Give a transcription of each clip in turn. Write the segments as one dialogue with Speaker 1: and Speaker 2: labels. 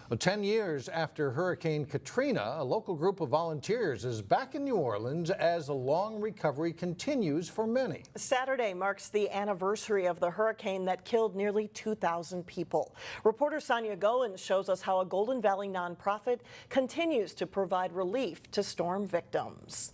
Speaker 1: Well, 10 years after Hurricane Katrina, a local group of volunteers is back in New Orleans as the long recovery continues for many.
Speaker 2: Saturday marks the anniversary of the hurricane that killed nearly 2,000 people. Reporter Sonia Goins shows us how a Golden Valley nonprofit continues to provide relief to storm victims.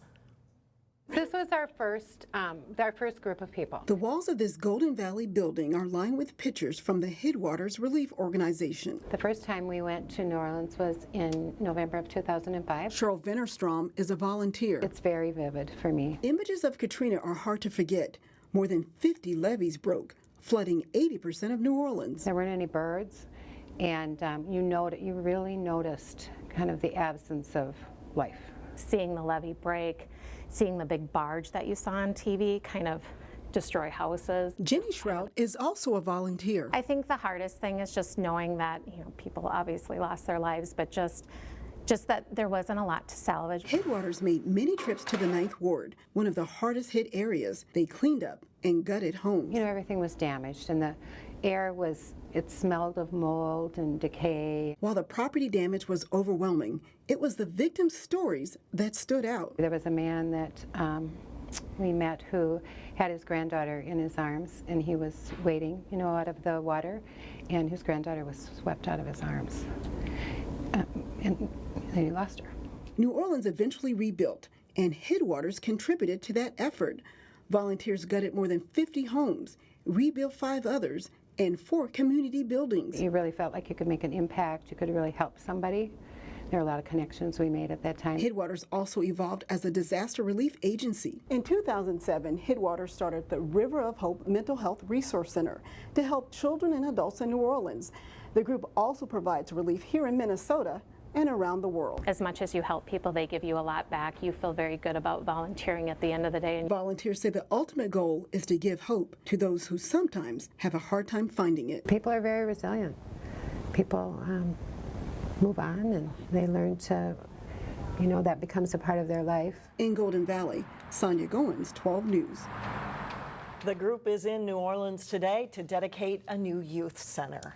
Speaker 3: This was our first group of people.
Speaker 4: The walls of this Golden Valley building are lined with pictures from the Headwaters Relief Organization.
Speaker 3: The first time we went to New Orleans was in November of 2005.
Speaker 4: Cheryl Vennerstrom is a volunteer.
Speaker 3: It's very vivid for me.
Speaker 4: Images of Katrina are hard to forget. More than 50 levees broke, flooding 80% of New Orleans.
Speaker 3: There weren't any birds, and you really noticed kind of the absence of life.
Speaker 5: Seeing the levee break, seeing the big barge that you saw on TV kind of destroy houses.
Speaker 4: Jenny Schraut is also a volunteer.
Speaker 5: I think the hardest thing is just knowing that, people obviously lost their lives, but just that there wasn't a lot to salvage.
Speaker 4: Headwaters made many trips to the 9th Ward, one of the hardest hit areas. They cleaned up and gutted homes.
Speaker 3: Everything was damaged, and the air it smelled of mold and decay.
Speaker 4: While the property damage was overwhelming, it was the victims' stories that stood out.
Speaker 3: There was a man that we met who had his granddaughter in his arms, and he was wading, out of the water, and his granddaughter was swept out of his arms. And he lost her.
Speaker 4: New Orleans eventually rebuilt, and Headwaters contributed to that effort. Volunteers gutted more than 50 homes, rebuilt 5 others, and 4 community buildings.
Speaker 3: You really felt like you could make an impact, you could really help somebody. There are a lot of connections we made at that time.
Speaker 4: Headwaters also evolved as a disaster relief agency. In 2007, Headwaters started the River of Hope Mental Health Resource Center to help children and adults in New Orleans. The group also provides relief here in Minnesota and around the world.
Speaker 5: As much as you help people, they give you a lot back. You feel very good about volunteering at the end of the day.
Speaker 4: Volunteers say the ultimate goal is to give hope to those who sometimes have a hard time finding it.
Speaker 3: People are very resilient. People move on, and they learn to, that becomes a part of their life.
Speaker 4: In Golden Valley, Sonia Goins, 12 News.
Speaker 2: The group is in New Orleans today to dedicate a new youth center.